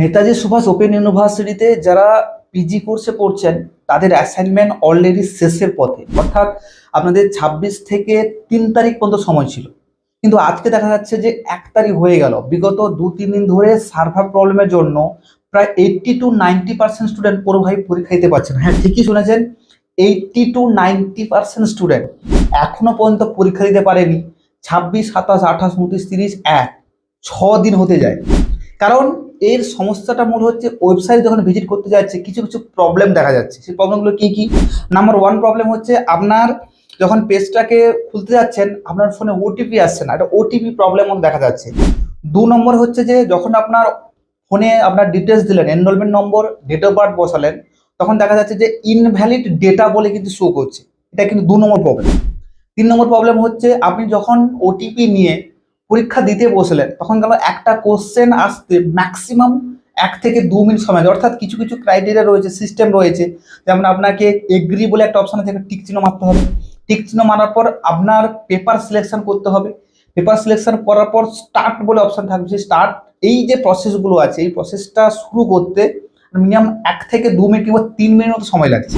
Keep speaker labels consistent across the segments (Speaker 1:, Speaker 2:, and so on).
Speaker 1: Netaji Subhash open ইউনিভার্সিটিতে যারা PG কোর্সে পড়ছেন তাদের অ্যাসাইনমেন্ট অলরেডি শেষের পথে, অর্থাৎ আপনাদের 26 থেকে 3 তারিখ পর্যন্ত সময় ছিল। কিন্তু আজকে দেখা যাচ্ছে যে 1 তারিখ হয়ে গেল। বিগত 2-3 দিন ধরে সার্ভার প্রবলেমের জন্য প্রায় 80-90% স্টুডেন্ট পুরো ভাই পরীক্ষা দিতে পারছে না। হ্যাঁ, ঠিকই শুনেছেন, 80-90% স্টুডেন্ট এখনো পর্যন্ত পরীক্ষা দিতে পারেনি। 26, 27, 28, 29, 30, 6 দিন হতে যায়। কারণ এর সমস্যাটা মূল হচ্ছে ওয়েবসাইট যখন ভিজিট করতে যাচ্ছে কিছু কিছু প্রবলেম দেখা যাচ্ছে। সেই প্রবলেমগুলো কি কি? নাম্বার 1 প্রবলেম হচ্ছে আপনার যখন পেজটাকে খুলতে যাচ্ছেন আপনার ফোনে ওটিপি আসছে না, এটা ওটিপি প্রবলেম দেখা যাচ্ছে। 2 নম্বর হচ্ছে যে যখন আপনার ফোনে আপনার ডিটেলস দিলেন, enrolment number, date of birth বসালেন, তখন দেখা যাচ্ছে যে ইনভ্যালিড ডেটা বলে কিন্তু শো করছে। এটা কিন্তু 2 নম্বর প্রবলেম। 3 নম্বর প্রবলেম হচ্ছে আপনি যখন ওটিপি নিয়ে পরীক্ষা দিতে বসলেন তখন গেল একটা কোশ্চেন আসতে ম্যাক্সিমাম 1 থেকে 2 মিনিট সময় লাগে। অর্থাৎ কিছু কিছু ক্রাইটেরিয়া রয়েছে, সিস্টেম রয়েছে, যেমন আপনাকে এগ্রি বলে একটা অপশন আছে, টিক চিহ্ন মারতে হবে। টিক চিহ্ন মারার পর আপনার পেপার সিলেকশন করতে হবে। পেপার সিলেকশন করার পর স্টার্ট বলে অপশন থাকবে, সেই স্টার্ট, এই যে প্রসেসগুলো আছে এই প্রসেসটা শুরু করতে মিনিমাম 1 থেকে 2 মিনিট কিংবা 3 মিনিট মতো সময় লাগছে।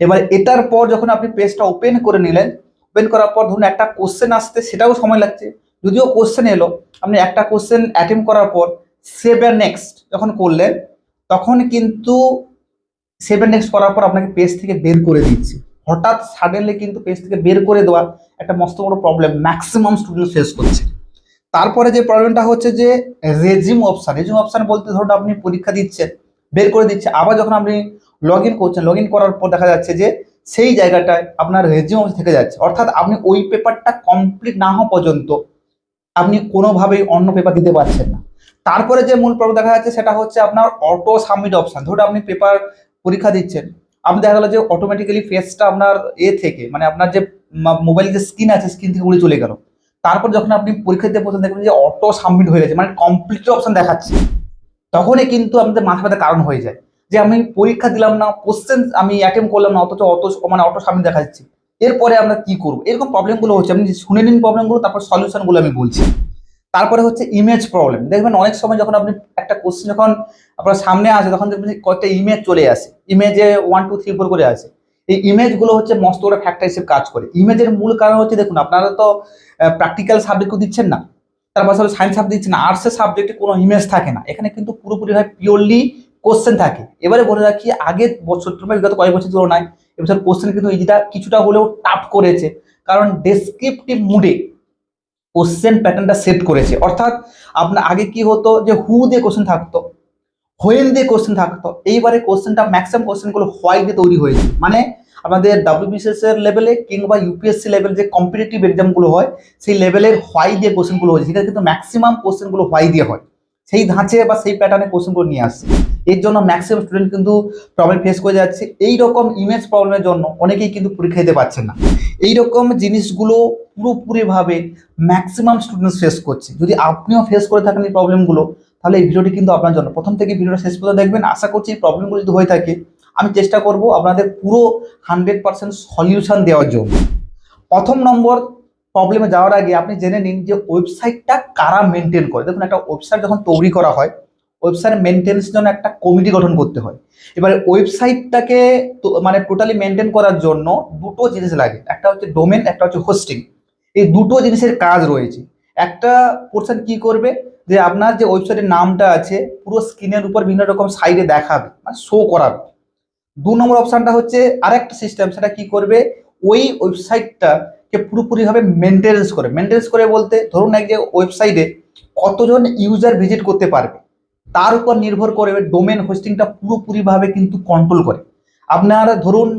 Speaker 1: এবার এটার পর যখন আপনি পেজটা ওপেন করে নিলেন, ওপেন করার পর ধরুন একটা কোশ্চেন আসতে সেটাও সময় লাগছে। যদিও কোশ্চেন এলো, আপনি একটা কোশ্চেন অ্যাটেম্প করার পর সেভ এন্ড নেক্সট যখন করলেন তখন কিন্তু সেভ এন্ড নেক্সট করার পর আপনাকে পেজ থেকে বের করে দিচ্ছে। হঠাৎ সাডেনলি কিন্তু পেজ থেকে বের করে দেওয়া একটা মস্ত বড় প্রবলেম ম্যাক্সিমাম স্টুডেন্ট ফেস করছে। তারপরে যে প্রবলেমটা হচ্ছে যে রেজিউম অপশন। রেজিউম অপশন বলতে ধরুন আপনি পরীক্ষা দিচ্ছেন, বের করে দিচ্ছে, আবার যখন আপনি লগ ইন করছেন, লগ ইন করার পর দেখা যাচ্ছে যে সেই জায়গাটায় আপনার রেজিউম অপশন থেকে যাচ্ছে। অর্থাৎ আপনি ওই পেপারটা কমপ্লিট না হওয়া পর্যন্ত আপনি কোনোভাবেই অন্য পেপার দিতে পারছেন না। তারপরে যে মূল প্রবলেম দেখা যাচ্ছে সেটা হচ্ছে আপনার অটো সাবমিট অপশন। ধরুন আপনি পেপার পরীক্ষা দিচ্ছেন, আপনি দেখা গেলো যে অটোমেটিক্যালি পেজটা আপনার থেকে মানে আপনার যে মোবাইল যে স্ক্রিন আছে স্ক্রিন থেকে উড়ে চলে গেল। তারপর যখন আপনি পরীক্ষা দিতে পৌঁছান দেখবেন যে অটো সাবমিট হয়ে গেছে, মানে কমপ্লিট অপশন দেখাচ্ছে। তখনই কিন্তু আমাদের মাথা ব্যথার কারণ হয়ে যায় যে আমি পরীক্ষা দিলাম না, কোশ্চেন আমি অ্যাটেম্প করলাম না, অথচ অটো সাবমিট দেখা যাচ্ছে। এরপরে আমরা কি করবো? এরকম প্রবলেমগুলো হচ্ছে, আপনি শুনে নিন প্রবলেমগুলো, তারপর সলিউশনগুলো আমি বলছি। তারপরে হচ্ছে ইমেজ প্রবলেম। দেখবেন অনেক সময় যখন আপনি একটা কোশ্চেন যখন আপনার সামনে আসে তখন দেখবেন কয়েকটা ইমেজ চলে আসে, ইমেজে 1, 2, 3, 4 করে আসে। এই ইমেজগুলো হচ্ছে মস্ত বড় ফ্যাক্টর হিসেবে কাজ করে। ইমেজের মূল কারণ হচ্ছে দেখুন আপনারা তো প্র্যাকটিক্যাল সাবজেক্টও দিচ্ছেন না, তার পাশাপাশি সায়েন্স সাবজেক্ট দিচ্ছেন না, আর্টসের সাবজেক্টে কোনো ইমেজ থাকে না, এখানে কিন্তু পুরোপুরি হয় পিওরলি কোশ্চেন থাকে। এবারে বলে রাখি আগের বছর বিগত কয়েক বছর তুলনায় এবছর কোশ্চেন কিন্তু এইটা কিছুটা হলেও টাফ করেছে, কারণ ডেসক্রিপটিভ মুডে কোশ্চেন প্যাটার্নটা সেট করেছে। অর্থাৎ আপনার আগে কি হতো যে হু দিয়ে কোশ্চেন থাকতো, হোয়েন দিয়ে কোশ্চেন থাকতো, এইবারে কোশ্চেনটা ম্যাক্সিমাম কোশ্চেনগুলো হোয়াই দিয়ে তৈরি হয়েছে। মানে আমাদের ডাব্লিউবিসিএস এর লেভেলে কিংবা ইউপিএসসি লেভেল যে কম্পিটিটিভ এক্সামগুলো হয় সেই লেভেলের হোয়াই দিয়ে কোশ্চেনগুলো হয়েছে, সেখানে কিন্তু ম্যাক্সিমাম কোশ্চেনগুলো হোয়াই দিয়ে হয়, সেই ধাঁচে বা সেই প্যাটার্নে কোশ্চেনগুলো নিয়ে আসছে। এর জন্য ম্যাক্সিমাম স্টুডেন্ট কিন্তু প্রবলেম ফেস করে যাচ্ছে। এই রকম ইমেজ প্রবলেমের জন্য অনেকেই কিন্তু পরীক্ষা দিতে পারছেন না। এই রকম জিনিসগুলো পুরোপুরিভাবে ম্যাক্সিমাম স্টুডেন্টস ফেস করছে। যদি আপনিও ফেস করে থাকেন এই প্রবলেমগুলো তাহলে এই ভিডিওটি কিন্তু আপনার জন্য। প্রথম থেকে ভিডিওটা শেষ পর্যন্ত দেখবেন। আশা করছি এই প্রবলেমগুলো যদি হয়ে থাকে আমি চেষ্টা করব আপনাদের পুরো 100% সলিউশন দেওয়ার জন্য। প্রথম নম্বর প্রবলেমে যাওয়ার আগে আপনি জেনে নিন যে ওয়েবসাইটটা কারা মেনটেন করে। দেখুন একটা ওয়েবসাইট যখন তৈরি করা হয় ওয়েবসাইট মেনটেন্স জন্য একটা কমিটি গঠন করতে হয়। এবারে ওয়েবসাইটটাকে মানে টোটালি মেনটেন করার জন্য দুটো জিনিস লাগে, একটা হচ্ছে ডোমেন, একটা হচ্ছে হোস্টিং। এই দুটো জিনিসের কাজ রয়েছে। একটা পোর্শন কি করবে যে আপনার যে ওয়েবসাইটের নামটা আছে পুরো স্ক্রিনের উপর বিভিন্ন রকম সাইডে দেখাবে, মানে শো করাবে। 2 নম্বর অপশনটা হচ্ছে আরেকটা সিস্টেম, সেটা কি করবে ওই ওয়েবসাইটটাকে পুরোপুরিভাবে মেনটেন্স করে বলতে ধরুন এক যে ওয়েবসাইটে কতজন ইউজার ভিজিট করতে পারবে তার উপর নির্ভর করে ডোমেন হোস্টিংটা পুরোপুরিভাবে কিন্তু কন্ট্রোল করে। আপনার ধরুন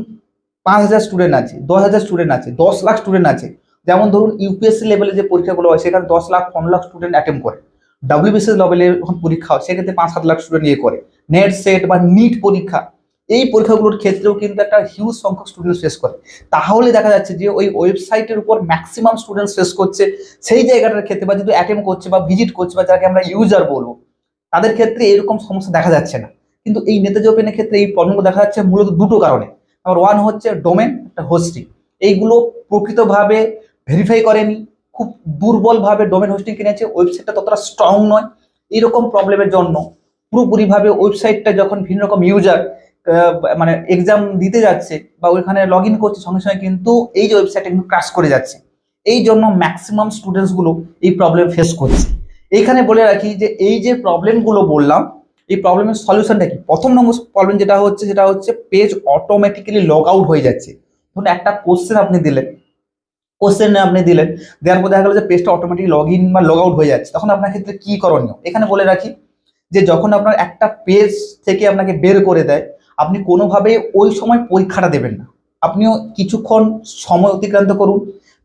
Speaker 1: 5,000 স্টুডেন্ট আছে, 10,000 স্টুডেন্ট আছে, 10 লাখ স্টুডেন্ট আছে। যেমন ধরুন ইউপিএসসি লেভেলে যে পরীক্ষাগুলো হয় সেখানে 10 লাখ 15 লাখ স্টুডেন্ট অ্যাটেম্প করে। ডাব্লিউবিসিএস লেভেলে যখন পরীক্ষা হয় সেক্ষেত্রে 5-7 লাখ স্টুডেন্ট করে। নেট সেট বা নিট পরীক্ষা, এই পরীক্ষাগুলোর ক্ষেত্রেও কিন্তু একটা হিউজ সংখ্যক স্টুডেন্ট ফেস করে। তাহলে দেখা যাচ্ছে যে ওই ওয়েবসাইটের উপর ম্যাক্সিমাম স্টুডেন্টস ফেস করছে সেই জায়গাটার ক্ষেত্রে, বা যদি অ্যাটেম্প করছে বা ভিজিট করছে বা যাকে আমরা ইউজার বলবো তাদের ক্ষেত্রে এরকম সমস্যা দেখা যাচ্ছে না। কিন্তু এই নেতাজি ওপেনের ক্ষেত্রে এই প্রবলেমগুলো দেখা যাচ্ছে মূলত দুটো কারণে। নাম্বার 1 হচ্ছে ডোমেন, একটা হোস্টিং। এইগুলো প্রকৃতভাবে ভেরিফাই করেনি, খুব দুর্বলভাবে ডোমেন হোস্টিং কিনেছে, ওয়েবসাইটটা ততটা স্ট্রং নয়। এইরকম প্রবলেমের জন্য পুরোপুরিভাবে ওয়েবসাইটটা যখন ভিন্ন রকম ইউজার মানে এক্সাম দিতে যাচ্ছে বা ওইখানে লগ ইন করছে, সঙ্গে সঙ্গে কিন্তু এই যে ওয়েবসাইটটা কিন্তু ক্রাশ করে যাচ্ছে। এই জন্য ম্যাক্সিমাম স্টুডেন্টসগুলো এই প্রবলেম ফেস করছে। এইখানে বলে রাখি যে এই যে প্রবলেমগুলো বললাম, এই প্রবলেমের সলিউশনটা কি? প্রথম নম্বর প্রবলেম যেটা হচ্ছে পেজ অটোমেটিক্যালি লগ আউট হয়ে যাচ্ছে। ধরুন একটা কোশ্চেন আপনি দিলেন, দেওয়ার পর দেখা গেল যে পেজটা অটোমেটিক লগ ইন বা লগ আউট হয়ে যাচ্ছে, তখন আপনার ক্ষেত্রে কি করণীয়? এখানে বলে রাখি যে যখন আপনার একটা পেজ থেকে আপনাকে বের করে দেয়, আপনি কোনোভাবেই ওই সময় পরীক্ষাটা দেবেন না। আপনিও কিছুক্ষণ সময় অতিক্রান্ত করুন,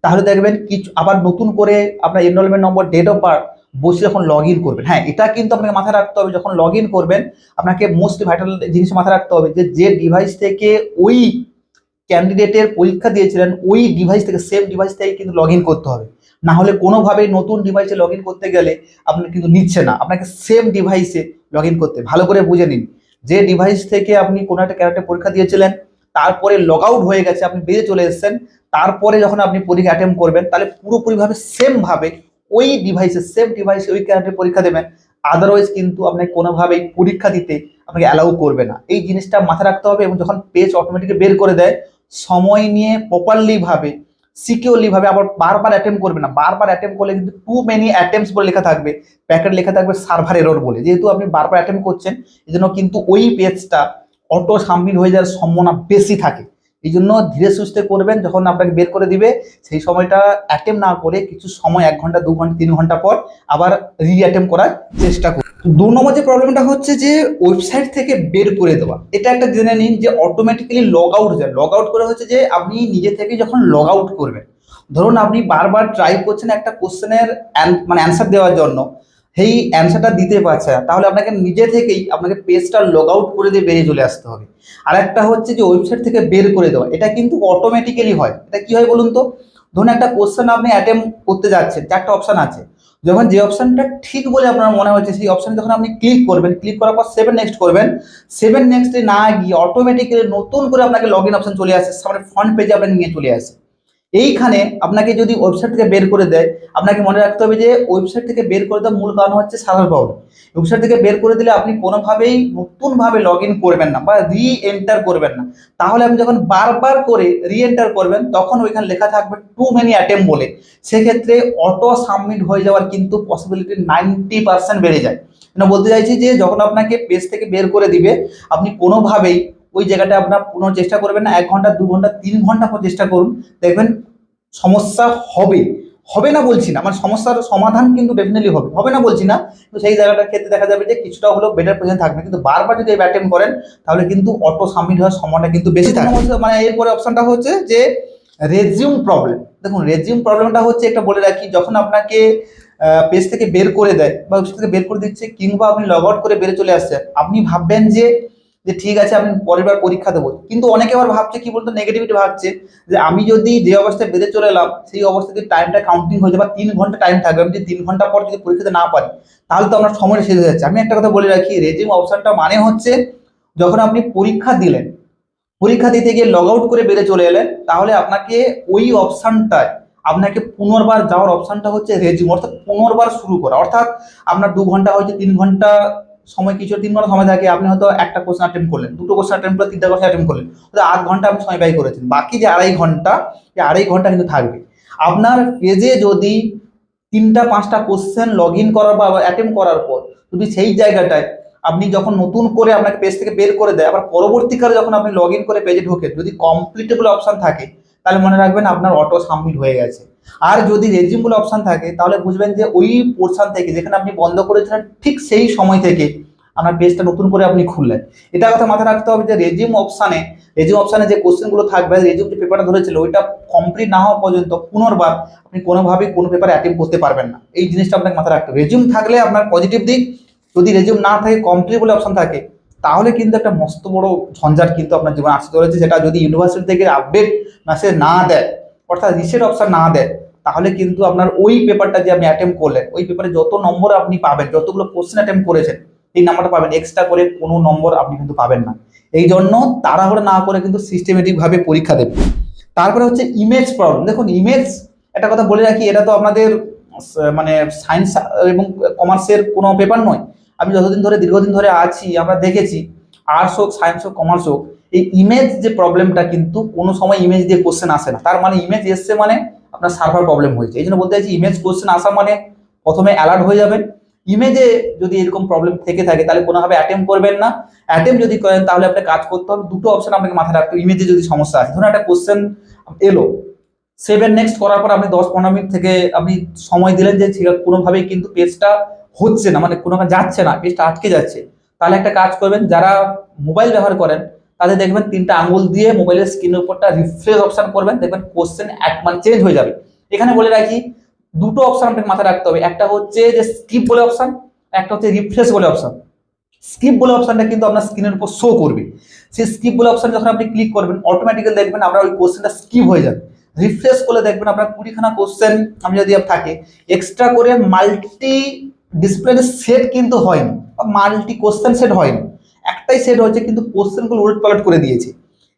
Speaker 1: তাহলে দেখবেন কিছু আবার নতুন করে আপনার enrolment number, date of birth বসে যখন লগ ইন করবেন। হ্যাঁ, এটা কিন্তু আপনাকে মাথায় রাখতে হবে, যখন লগ ইন করবেন আপনাকে মোস্ট ভাইটাল জিনিস মাথায় রাখতে হবে যে ডিভাইস থেকে ওই ক্যান্ডিডেটের পরীক্ষা দিয়েছিলেন ওই ডিভাইস থেকে, সেম ডিভাইস থেকে কিন্তু লগ ইন করতে হবে। না হলে কোনোভাবেই নতুন ডিভাইসে লগ ইন করতে গেলে আপনার কিন্তু নিচ্ছে না, আপনাকে সেম ডিভাইসে লগ ইন করতে। ভালো করে বুঝে নিন, যে ডিভাইস থেকে আপনি কোনো একটা ক্যারেক্টার পরীক্ষা দিয়েছিলেন, তারপরে লগ আউট হয়ে গেছে, আপনি বেরিয়ে চলে এসেছেন, তারপরে যখন আপনি পরীক্ষা অ্যাটেম্প করবেন, তাহলে পুরোপুরিভাবে সেমভাবে ওই ডিভাইসে ওই ক্যারেক্টার পরীক্ষা দেবেন। আদারওয়াইজ কিন্তু আপনাকে কোনোভাবেই পরীক্ষা দিতে আপনাকে অ্যালাউ করবে না। এই জিনিসটা মাথায় রাখতে হবে। এবং যখন পেজ অটোমেটিক বের করে দেয়, সময় নিয়ে প্রপারলি ভাবে, সিকিউরলি ভাবে আবার বারবার অ্যাটেম্প করবে না। বারবার অ্যাটেম্প করলে কিন্তু টু মেনি অ্যাটেম্পস বলে লেখা থাকবে, প্যাকেট লেখা থাকবে সার্ভার এরর বলে। যেহেতু আপনি বারবার অ্যাটেম্প করছেন, এই জন্য কিন্তু ওই পেজটা অটো সাবমিট হয়ে যাওয়ার সম্ভাবনা বেশি থাকে। এই জন্য ধীরে সুস্থে করবেন। যখন আপনাকে বের করে দিবে, সেই সময়টা অ্যাটেম্প না করে কিছু সময় 1 ঘন্টা 2 ঘন্টা 3 ঘন্টা পর আবার অ্যাটেম্প করার চেষ্টা করুন। 2 নম্বর যে প্রবলেমটা হচ্ছে যে ওয়েবসাইট থেকে বের করে দেওয়া। এটা একটা জেনে নিন যে অটোমেটিক্যালি লগ আউট যায়। লগ আউট করে হচ্ছে যে আপনি নিজে থেকে যখন লগ আউট করবেন, ধরুন আপনি বারবার ট্রাই করছেন একটা কোশ্চেনের মানে অ্যান্সার দেওয়ার জন্য, সেই অ্যান্সারটা দিতে পারছে না, তাহলে আপনাকে নিজে থেকেই আপনাকে পেজটা লগ আউট করে দিয়ে বেরিয়ে চলে আসতে হবে। আর একটা হচ্ছে যে ওয়েবসাইট থেকে বের করে দেওয়া, এটা কিন্তু অটোমেটিক্যালি হয়। এটা কি হয় বলুন তো? ধরুন একটা কোশ্চেন আপনি অ্যাটেম্প করতে যাচ্ছেন, 4টা অপশন আছে, যখন যে অপশনটা ঠিক বলে আপনার মনে হচ্ছে সেই অপশন যখন আপনি ক্লিক করবেন, ক্লিক করার পর 7 নেক্সট করবেন, 7 নেক্সটে না গিয়ে অটোমেটিক্যালি নতুন করে আপনাকে লগ ইন অপশন চলে আসে, সামনে ফ্রন্ট পেজে আপনাকে নিয়ে চলে আসে। এইখানে আপনাকে যদি ওয়েবসাইট থেকে বের করে দেয়, আপনাকে মনে রাখতে হবে যে ওয়েবসাইট থেকে বের করে দেওয়ার মূল কারণ হচ্ছে সার্ভার প্রবলেম। ওয়েবসাইট থেকে বের করে দিলে আপনি কোনোভাবেই নতুনভাবে লগ ইন করবেন না বা রি এন্টার করবেন না। তাহলে আপনি যখন বারবার করে রি এন্টার করবেন, তখন ওইখানে লেখা থাকবে টু মেনি অ্যাটেম্প বলে, সেক্ষেত্রে অটো সাবমিট হয়ে যাওয়ার কিন্তু পসিবিলিটি 90% বেড়ে যায়। বলতে চাইছি যে যখন আপনাকে পেজ থেকে বের করে দিবে, আপনি কোনোভাবেই ওই জায়গাটা আপনার পুনঃ চেষ্টা করবেন না। 1 ঘন্টা 2 ঘন্টা 3 ঘন্টা পর চেষ্টা করুন, দেখবেন সমস্যা হবে। হবে না বলছি না, মানে সমস্যার সমাধান কিন্তু ডেফিনেটলি হবে, হবে না বলছি না, কিন্তু সেই জায়গাটার ক্ষেত্রে দেখা যাবে যে কিছুটা হলেও বেটার পজিশন থাকবে। কিন্তু বারবার যদি অ্যাটেম্প করেন, তাহলে কিন্তু অটো সাবমিট হওয়ার সময়টা কিন্তু বেশি থাকে। মানে এরপরে অপশনটা হচ্ছে যে রেজিউম প্রবলেম। দেখুন, রেজিউম প্রবলেমটা হচ্ছে, একটা বলে রাখি, যখন আপনাকে পেজ থেকে বের করে দেয় বা ওয়েবসাইট থেকে বের করে দিচ্ছে, কিংবা আপনি লগ আউট করে বেরিয়ে চলে আসছেন, আপনি ভাববেন যে ঠিক আছে আমি পরের বার পরীক্ষা দেবো। কিন্তু অনেকে আবার ভাবছে কি বলতো, নেগেটিভিটি ভাবছে যে আমি যদি যে অবস্থায় বেরিয়ে চলে এলাম, সেই অবস্থায় যদি টাইমটা কাউন্টিং হয়ে যাবে, 3 ঘন্টা টাইম থাকবে, আমি যদি 3 ঘন্টা পর যদি পরীক্ষাতে না পারি, তাহলে তো আমার সময়টা শেষ হয়ে যাচ্ছে। আমি একটা কথা বলে রাখি, রেজিউম অপশনটা মানে হচ্ছে যখন আপনি পরীক্ষা দিলেন, পরীক্ষা দিতে গিয়ে লগ আউট করে বেরিয়ে চলে এলেন, তাহলে আপনাকে ওই অপশনটায় আপনাকে পুনর্বার যাওয়ার অপশনটা হচ্ছে রেজিউম, অর্থাৎ পুনর্বার শুরু করা। অর্থাৎ আপনার 2 ঘন্টা হয়তো 3 ঘন্টা সময়, কিছু 3 ঘন্টা সময় থাকে, আপনি হয়তো একটা কোশ্চেন অ্যাটেম্প করলেন, 2টো কোশ্চেন অ্যাটেম্প করলেন, 3টা কোশ্চেন অ্যাটেম্প করলেন, হয়তো 8 ঘন্টা আপনি সময় ব্যয় করেছেন। বাকি যে 2.5 ঘন্টা, এই 2.5 ঘন্টা কিন্তু থাকবে। আপনার পেজে যদি 3টা 5টা কোশ্চেন লগ ইন করার বা অ্যাটেম্প করার পর যদি সেই জায়গাটায় আপনি যখন নতুন করে আপনাকে পেজ থেকে বের করে দেয়, আবার পরবর্তীকালে যখন আপনি লগ ইন করে পেজে ঢোকে, যদি কমপ্লিটেবল অপশন থাকে, তাহলে মনে রাখবেন আপনার অটো সাবমিট হয়ে গেছে। আর যদি রেজিউম বলে অপশন থাকে, তাহলে বুঝবেন যে ওই পোর্শন থেকে যেখানে আপনি বন্ধ করেছিলেন, ঠিক সেই সময় থেকে আপনার পেজটা নতুন করে আপনি খুললেন। এটা কথা মাথায় রাখতে হবে যে রেজিউম অপশানে যে কোশ্চেনগুলো থাকবে, রেজিউম যে পেপারটা ধরেছিল ওইটা কমপ্লিট না হওয়া পর্যন্ত পুনর্বার আপনি কোনোভাবেই কোনো পেপারে অ্যাটেম্প করতে পারবেন না। এই জিনিসটা আপনাকে মাথায় রাখতে হবে। রেজিউম থাকলে আপনার পজিটিভ দিক, যদি রেজিউম না থাকে, কমপ্লিট বলে অপশন থাকে, তাহলে কিন্তু একটা মস্ত বড় ঝঞ্ঝাট কিন্তু আপনার জীবনে আসতে চলেছে। যেটা যদি ইউনিভার্সিটি থেকে আপডেট মেসেজ না দেয়, অর্থাৎ রিসেট অপশন না দেয়, তাহলে কিন্তু আপনার ওই পেপারটা যে আপনি অ্যাটেম্প করলেন, ওই পেপারে যত নম্বর আপনি পাবেন, যতগুলো কোশ্চেন অ্যাটেম্প করেছেন, এই নাম্বারটা পাবেন, এক্সট্রা করে কোনো নম্বর আপনি কিন্তু পাবেন না। এই জন্য তাড়াহুড়ো না করে কিন্তু সিস্টেমেটিক ভাবে পরীক্ষা দেবেন। তারপরে হচ্ছে ইমেজ প্রবলেম। দেখুন, ইমেজ, একটা কথা বলে রাখি, এটা তো আমাদের মানে সায়েন্স এবং কমার্সের কোনো পেপার নয়। আমি যতদিন ধরে দীর্ঘদিন ধরে আছি আমরা দেখেছি আর্টস হোক, সায়েন্স হোক, কমার্স হোক, এই ইমেজ যে প্রবলেমটা কিন্তু কোনো সময় ইমেজ দিয়ে কোশ্চেন আসে না। তার মানে ইমেজ এসছে মানে আপনার সার্ভার প্রবলেম হয়েছে। এই জন্য বলতে চাইছি ইমেজ কোশ্চেন আসা মানে প্রথমে অ্যালার্ট হয়ে যাবেন। ইমেজে যদি এরকম প্রবলেম থেকে থাকে তাহলে কোনোভাবে অ্যাটেম্প করবেন না। অ্যাটেম্প যদি করেন তাহলে আপনাকে কাজ করতে হবে, দুটো অপশন আপনাকে মাথায় রাখতে হবে। ইমেজে যদি সমস্যা আছে, ধরুন একটা কোশ্চেন এলো, সেভেন নেক্সট করার পর আপনি 10-15 মিনিট থেকে আপনি সময় দিলেন যে ঠিক কোনোভাবেই কিন্তু পেজটা হচ্ছে না, মানে কোনো যাচ্ছে না, পেজটা আটকে যাচ্ছে, তাহলে একটা কাজ করবেন, যারা মোবাইল ব্যবহার করেন তাদের দেখবেন 3টা আঙুল দিয়ে মোবাইলের স্ক্রিনের উপরটা রিফ্রেশ অপশন করবেন, দেখবেন কোশ্চেন মানে চেঞ্জ হয়ে যাবে। এখানে বলে রাখি দুটো অপশন আপনাকে মাথায় রাখতে হবে, একটা হচ্ছে যে স্কিপ বলে অপশন, একটা হচ্ছে রিফ্রেশ বলে অপশন। স্কিপ বলে অপশনটা কিন্তু আপনার স্ক্রিনের উপর শো করবে। সেই স্কিপ বলে অপশন যখন আপনি ক্লিক করবেন অটোমেটিক্যালি দেখবেন আপনার ওই কোশ্চেনটা স্কিপ হয়ে যাবে। রিফ্রেশ করলে দেখবেন আপনার 20খানা কোশ্চেন আমি যদি থাকে এক্সট্রা করে মাল্টি ডিসপ্লে সেট কিন্তু হয়নি, মাল্টি কোশ্চেন সেট হয়নি, একটাই সেট হয়েছে কিন্তু কোশ্চেনগুলো উলট পালট করে দিয়েছে।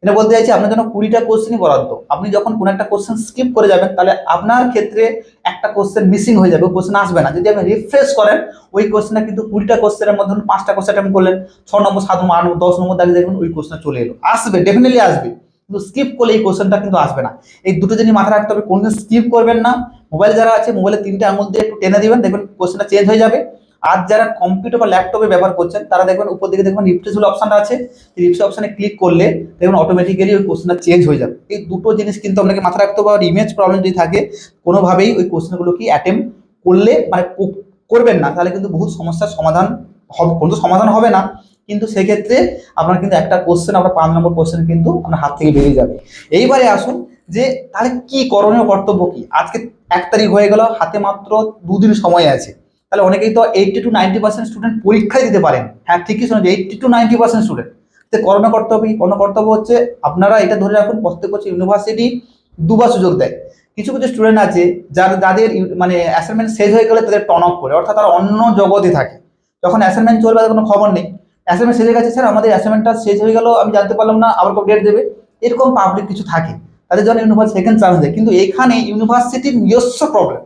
Speaker 1: এটা বলতে চাইছি আপনার জন্য 20টা কোশ্চেনই বরাদ্দ। আপনি যখন কোনো একটা কোশ্চেন স্কিপ করে যাবেন তাহলে আপনার ক্ষেত্রে একটা কোশ্চেন মিসিং হয়ে যাবে, কোশ্চেন আসবে না। যদি আপনি রিফ্রেশ করেন ওই কোশ্চেনটা কিন্তু 20টা কোশ্চেনের মধ্যে 5টা কোশ্চেন অ্যাটেম্প করলেন, 6 নম্বর, 7 নম্বর, 8 নম্বর, 10 নম্বর দাঁড়িয়ে দেখবেন ওই কোশ্চেন চলে এলো, আসবে, ডেফিনেটলি আসবে, কিন্তু স্কিপ করলে এই কোশ্চেনটা কিন্তু আসবে না। এই দুটো জিনিস মাথায় রাখতে হবে, কোনদিন স্কিপ করবেন না। মোবাইল যারা আছে মোবাইলে 3টে আঙুল দিয়ে একটু টেনে দিবেন, দেখবেন কোশ্চেনটা চেঞ্জ হয়ে যাবে। আর যারা কম্পিউটার বা ল্যাপটপে ব্যবহার করছেন তারা দেখবেন উপর দিকে দেখবেন রিফ্রেশ বলে অপশনটা আছে, রিফ্রেশ অপশনে ক্লিক করলে দেখবেন অটোমেটিক্যালি ওই কোশ্চেনটা চেঞ্জ হয়ে যাবে। এই দুটো জিনিস কিন্তু আপনাকে মাথায় রাখতে হবে। আর ইমেজ প্রবলেম যদি থাকে কোনোভাবেই ওই কোশ্চেনগুলো কি অ্যাটেম্প করলে মানে করবেন না, তাহলে কিন্তু বহু সমস্যার সমাধান হবে, কোনো সমাধান হবে না, কিন্তু সেক্ষেত্রে আপনার কিন্তু একটা কোশ্চেন, আপনার 5 নম্বর কোশ্চেন কিন্তু আপনার হাত থেকে বেরিয়ে যাবে। এইবারে আসুন যে তাহলে কি করণীয়, কর্তব্য কি। আজকে 1 তারিখ হয়ে গেল, হাতে মাত্র 2 দিন সময় আছে। তাহলে অনেকেই তো 80-90% স্টুডেন্ট পরীক্ষায় দিতে পারেন। হ্যাঁ ঠিকই শুনেছি, 80-90% স্টুডেন্ট। তো করণীয় কর্তব্য কি? করণীয় কর্তব্য হচ্ছে আপনারা এটা ধরে রাখুন, প্রত্যেক বছর ইউনিভার্সিটি 2বার সুযোগ দেয়। কিছু কিছু স্টুডেন্ট আছে যাদের মানে অ্যাসাইনমেন্ট শেষ হয়ে গেলে তাদের টর্ন অফ করে, অর্থাৎ তারা অন্য জগতে থাকে। যখন অ্যাসাইনমেন্ট চলবে তাদের কোনো খবর নেই, অ্যাসাইনমেন্ট শেষ হয়ে গেছে, স্যার আমাদের অ্যাসাইনমেন্টটা শেষ হয়ে গেল, আমি জানতে পারলাম না, আবার কবে ডেট দেবে, এরকম পাবলিক কিছু থাকে, তাদের জন্য ইউনিভার্সিটি সেকেন্ড চান্স দেয়। কিন্তু এখানে ইউনিভার্সিটির নিজস্ব প্রবলেম,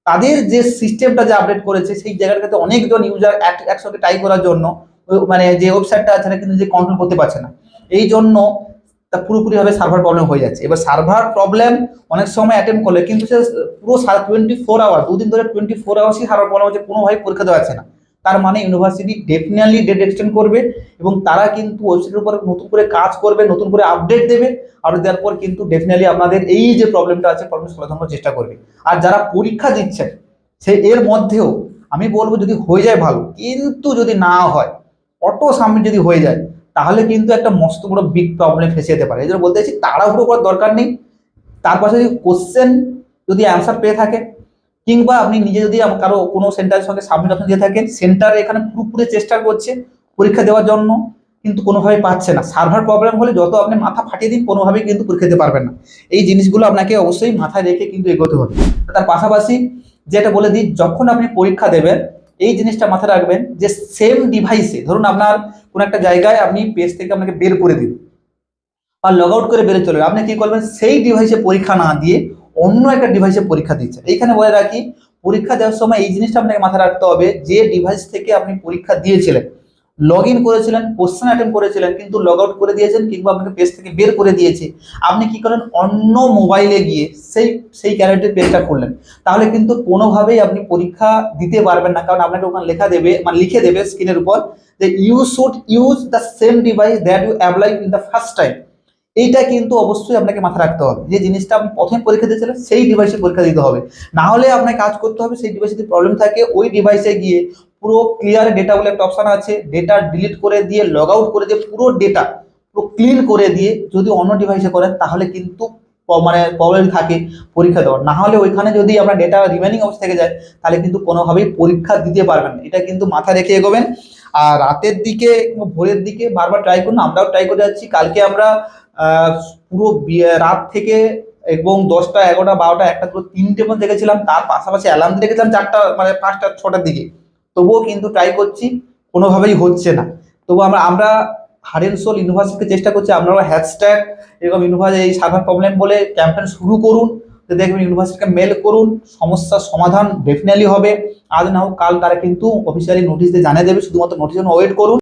Speaker 1: তাদের যে সিস্টেমটা যে আপডেট করেছে সেই জায়গাটাতে অনেকজন ইউজার একসঙ্গে টাইপ করার জন্য মানে যে ওয়েবসাইটটা আছে কিন্তু যে কন্ট্রোল করতে পারছে না, এই জন্য তা পুরোপুরিভাবে সার্ভার প্রবলেম হয়ে যাচ্ছে। এবার সার্ভার প্রবলেম অনেক সময় অ্যাটেম্প করলে কিন্তু সে পুরো 24 আওয়ার, 2 দিন ধরে 24 আওয়ার্সই সার্ভার প্রবলেম হচ্ছে, কোনোভাবে পরীক্ষা দেওয়া যাচ্ছে না। তার মানে ইউনিভার্সিটি ডেফিনেটলি ডেট এক্সটেন্ড করবে এবং তারা কিন্তু ওয়েবসাইটের উপর নতুন করে কাজ করবে, নতুন করে আপডেট দেবে। আপডেট দেওয়ার পর কিন্তু ডেফিনেটলি আপনাদের এই যে প্রবলেমটা আছে প্রবলেম সমাধান করার চেষ্টা করবে। আর যারা পরীক্ষা দিচ্ছেন সে এর মধ্যেও আমি বলবো যদি হয়ে যায় ভালো, কিন্তু যদি না হয়, অটো সাবমিট যদি হয়ে যায় তাহলে কিন্তু একটা মস্ত বড় বিগ প্রবলেম ফেসে যেতে পারে। এই জন্য বলতে চাইছি তাড়াহুড়ো করার দরকার নেই। তার পাশে যদি কোশ্চেন যদি অ্যান্সার পেয়ে থাকে কিংবা আপনি নিজে যদি কারো কোনো সেন্টারের সঙ্গে সাবমিট অপশন দিয়ে থাকেন, সেন্টার এখানে পুরোপুরি চেষ্টা করছে পরীক্ষা দেওয়ার জন্য কিন্তু কোনোভাবে পাচ্ছে না। সার্ভার প্রবলেম হলে যত আপনি মাথা ফাটিয়ে দিন কোনোভাবেই কিন্তু পরীক্ষা দিতে পারবেন না। এই জিনিসগুলো আপনাকে অবশ্যই মাথায় রেখে কিন্তু এগোতে হবে। তার পাশাপাশি যেটা বলে দিই, যখন আপনি পরীক্ষা দেবেন এই জিনিসটা মাথায় রাখবেন যে সেম ডিভাইসে, ধরুন আপনার কোনো একটা জায়গায় আপনি পেজ থেকে আপনাকে বের করে দিন বা লগ আউট করে বেরিয়ে চলে, আপনি কি করবেন সেই ডিভাইসে পরীক্ষা না দিয়ে অন্য একটা ডিভাইসে পরীক্ষা দিচ্ছেন। এইখানে বলে রাখি পরীক্ষা দেওয়ার সময় এই জিনিসটা আপনাকে মাথায় রাখতে হবে, যে ডিভাইস থেকে আপনি পরীক্ষা দিয়েছিলেন, লগ ইন করেছিলেন, কোশ্চেন অ্যাটেম্প করেছিলেন কিন্তু লগ আউট করে দিয়েছেন কিংবা আপনাকে পেজ থেকে বের করে দিয়েছে, আপনি কি করেন অন্য মোবাইলে গিয়ে সেই ক্যারেক্টার পেজটা খুললেন, তাহলে কিন্তু কোনোভাবেই আপনি পরীক্ষা দিতে পারবেন না। কারণ আপনাকে ওখানে লেখা দেবে, মানে লিখে দেবে স্ক্রিনের উপর যে you should use the same device that you apply in the first time. এইটা কিন্তু অবশ্যই আপনাকে মাথায় রাখতে হবে, যে জিনিসটা আপনি প্রথমে পরীক্ষা দিয়েছিলেন সেই ডিভাইসে পরীক্ষা দিতে হবে। না হলে আপনাকে কাজ করতে হবে সেই ডিভাইসে যদি প্রবলেম থাকে ওই ডিভাইসে গিয়ে পুরো ক্লিয়ার ডেটা বলে একটা অপশন আছে, ডেটা ডিলিট করে দিয়ে লগ আউট করে দিয়ে পুরো ডেটা পুরো ক্লিন করে দিয়ে যদি অন্য ডিভাইসে করেন তাহলে কিন্তু মানে প্রবলেম থাকে পরীক্ষা দেওয়ার। না হলে ওইখানে যদি আপনার ডেটা রিমেনিং অবস্থা থেকে যায় তাহলে কিন্তু কোনোভাবেই পরীক্ষা দিতে পারবেন না। এটা কিন্তু মাথায় রেখে এগোবেন। আর রাতের দিকে ভোরের দিকে বারবার ট্রাই করুন, আমরাও ট্রাই করে যাচ্ছি। কালকে আমরা পুরো রাত থেকে এবং 10টা 11টা 12টা 1টা 3টে পর্যন্ত দেখেছিলাম, তার পাশাপাশি অ্যালার্ম দিয়ে রেখেছিলাম 4টা মানে 5টা 6টার দিকে, তবুও কিন্তু ট্রাই করছি, কোনোভাবেই হচ্ছে না। তবু আমরা হার্ড অ্যান্ড সোল ইউনিভার্সিটিকে চেষ্টা করছি, আপনারা হ্যাশট্যাগ এরকম ইউনিভার্সিটি এই সার্ভার প্রবলেম বলে ক্যাম্পেইন শুরু করুন, তো দেখবেন ইউনিভার্সিটিকে মেল করুন, সমস্যার সমাধান ডেফিনেটলি হবে। আজ না হোক কাল তারা কিন্তু অফিসিয়ালি নোটিশ দিয়ে জানিয়ে দেবে, শুধুমাত্র নোটিশ ওয়েট করুন।